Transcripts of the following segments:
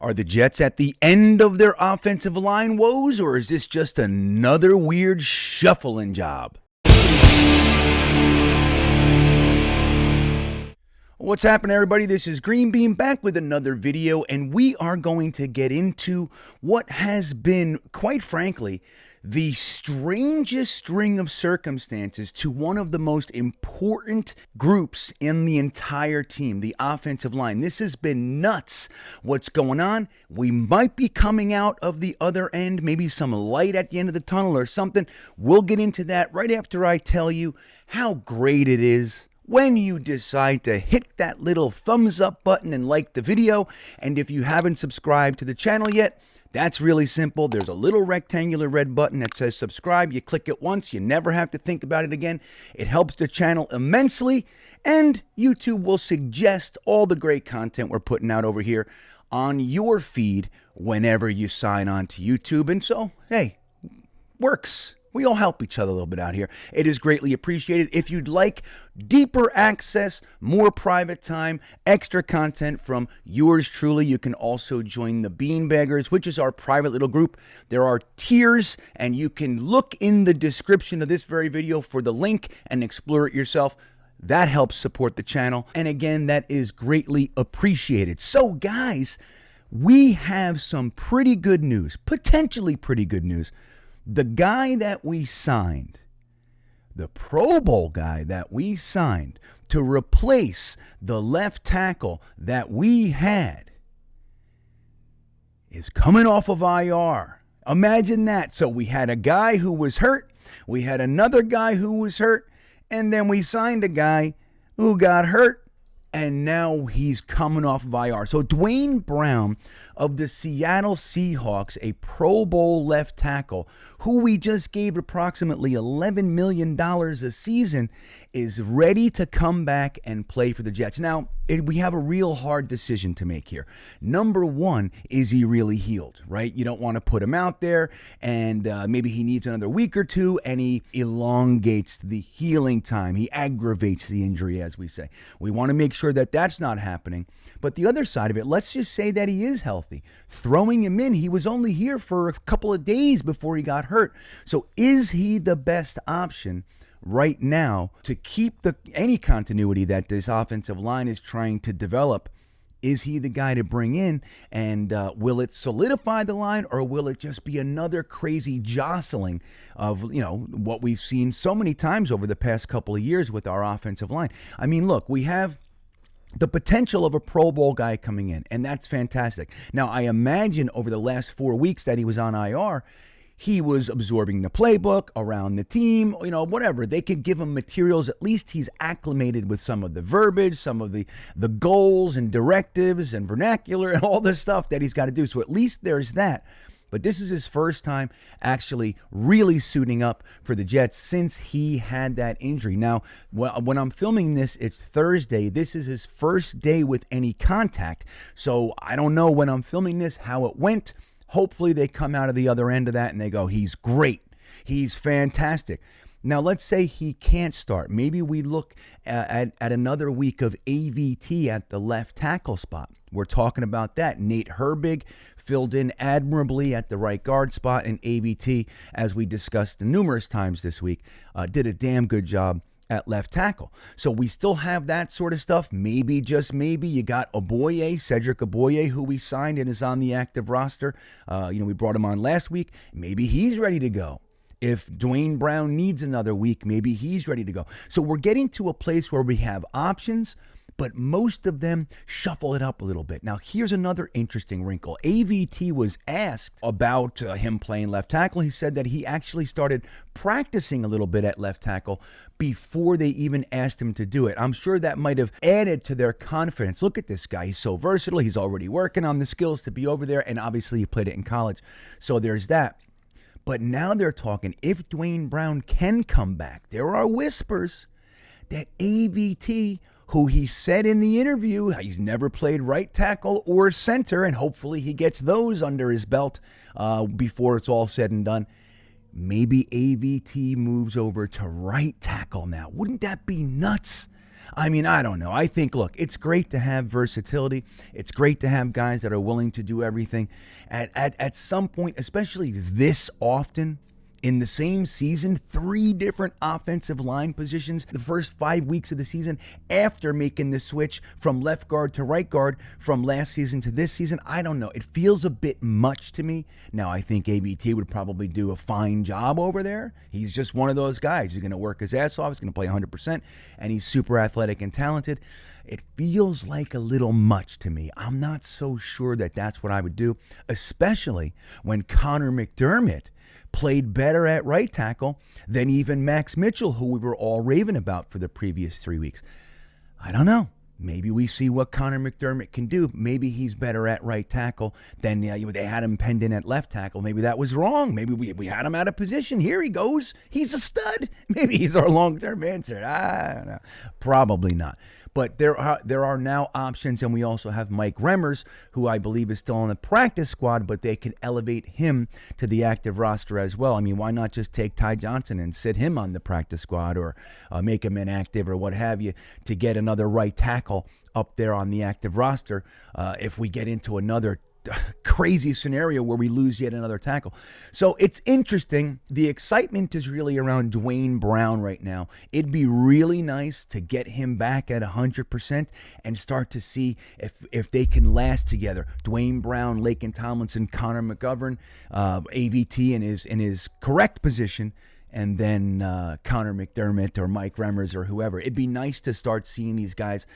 Are the Jets at the end of their offensive line woes, or is this just another weird shuffling job? What's happening, everybody? This is GreenBean back with another video, and we are going to get into what has been, quite frankly, the strangest string of circumstances to one of the most important groups in the entire team, the offensive line. This has been nuts what's going on. We might be coming out of the other end, maybe some light at the end of the tunnel or something. We'll get into that right after I tell you how great it is when you decide to hit that little thumbs up button and like the video. And if you haven't subscribed to the channel yet, that's really simple. There's a little rectangular red button that says subscribe. You click it once, you never have to think about it again. It helps the channel immensely, and YouTube will suggest all the great content we're putting out over here on your feed whenever you sign on to YouTube. And so, hey, works. We all help each other a little bit out here. It is greatly appreciated. If you'd like deeper access, more private time, extra content from yours truly, you can also join the Beanbaggers, which is our private little group. There are tiers, and you can look in the description of this very video for the link and explore it yourself. That helps support the channel. And again, that is greatly appreciated. So guys, we have some pretty good news, potentially pretty good news. The guy that we signed, the Pro Bowl guy that we signed to replace the left tackle that we had, is coming off of IR. Imagine that. So we had a guy who was hurt, we had another guy who was hurt, and then we signed a guy who got hurt, and now he's coming off of IR. So Duane Brown of the Seattle Seahawks, a Pro Bowl left tackle, who we just gave approximately $11 million a season, is ready to come back and play for the Jets. Now, we have a real hard decision to make here. Number one, is he really healed, right? You don't want to put him out there, and maybe he needs another week or two, and he elongates the healing time. He aggravates the injury, as we say. We want to make sure that that's not happening. But the other side of it, let's just say that he is healthy. Throwing him in, he was only here for a couple of days before he got hurt. So is he the best option right now to keep any continuity that this offensive line is trying to develop? Is he the guy to bring in? And will it solidify the line, or will it just be another crazy jostling of, what we've seen so many times over the past couple of years with our offensive line? I mean, look, we have the potential of a Pro Bowl guy coming in, and that's fantastic. Now, I imagine over the last 4 weeks that he was on IR, he was absorbing the playbook around the team, whatever. They could give him materials. At least he's acclimated with some of the verbiage, some of the goals and directives and vernacular and all the stuff that he's got to do. So at least there's that. But this is his first time actually really suiting up for the Jets since he had that injury. Now, when I'm filming this, it's Thursday. This is his first day with any contact. So I don't know when I'm filming this how it went. Hopefully they come out of the other end of that and they go, he's great. He's fantastic. Now, let's say he can't start. Maybe we look at another week of AVT at the left tackle spot. We're talking about that. Nate Herbig filled in admirably at the right guard spot, and AVT, as we discussed numerous times this week, did a damn good job at left tackle. So we still have that sort of stuff. Maybe, just maybe, you got Cedric Oboye, who we signed and is on the active roster. We brought him on last week. Maybe he's ready to go. If Duane Brown needs another week, maybe he's ready to go. So we're getting to a place where we have options, but most of them shuffle it up a little bit. Now, here's another interesting wrinkle. AVT was asked about him playing left tackle. He said that he actually started practicing a little bit at left tackle before they even asked him to do it. I'm sure that might have added to their confidence. Look at this guy. He's so versatile. He's already working on the skills to be over there, and obviously he played it in college. So there's that. But now they're talking, if Duane Brown can come back, there are whispers that AVT, who he said in the interview, he's never played right tackle or center, and hopefully he gets those under his belt before it's all said and done. Maybe AVT moves over to right tackle now. Wouldn't that be nuts? I mean, I don't know. I think, look, it's great to have versatility. It's great to have guys that are willing to do everything. At some point, especially this often, in the same season, 3 different offensive line positions the first 5 weeks of the season after making the switch from left guard to right guard from last season to this season. I don't know. It feels a bit much to me. Now, I think ABT would probably do a fine job over there. He's just one of those guys. He's going to work his ass off. He's going to play 100%, and he's super athletic and talented. It feels like a little much to me. I'm not so sure that that's what I would do, especially when Connor McDermott played better at right tackle than even Max Mitchell, who we were all raving about for the previous 3 weeks. I don't know. Maybe we see what Connor McDermott can do. Maybe he's better at right tackle than they had him penned in at left tackle. Maybe that was wrong. Maybe we had him out of position. Here he goes. He's a stud. Maybe he's our long-term answer. I don't know. Probably not. But there are now options, and we also have Mike Remmers, who I believe is still on the practice squad, but they can elevate him to the active roster as well. I mean, why not just take Ty Johnson and sit him on the practice squad, or make him inactive or what have you, to get another right tackle up there on the active roster if we get into another crazy scenario where we lose yet another tackle. So it's interesting. The excitement is really around Duane Brown right now. It'd be really nice to get him back at 100% and start to see if they can last together. Duane Brown, Laken Tomlinson, Connor McGovern, AVT in his correct position, and then Connor McDermott or Mike Remmers or whoever. It'd be nice to start seeing these guys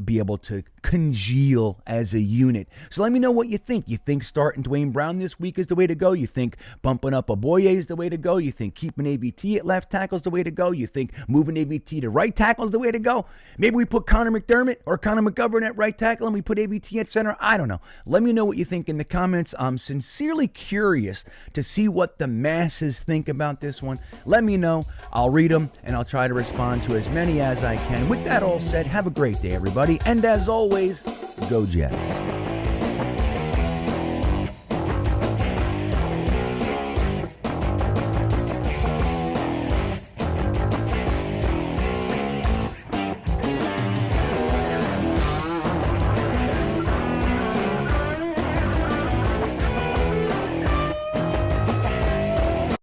be able to congeal as a unit. So let me know what you think. You think starting Duane Brown this week is the way to go? You think bumping up Aboye is the way to go? You think keeping ABT at left tackle is the way to go? You think moving ABT to right tackle is the way to go? Maybe we put Connor McDermott or Connor McGovern at right tackle and we put ABT at center? I don't know. Let me know what you think in the comments. I'm sincerely curious to see what the masses think about this one. Let me know. I'll read them, and I'll try to respond to as many as I can. With that all said, have a great day, everybody. And as always, go Jets.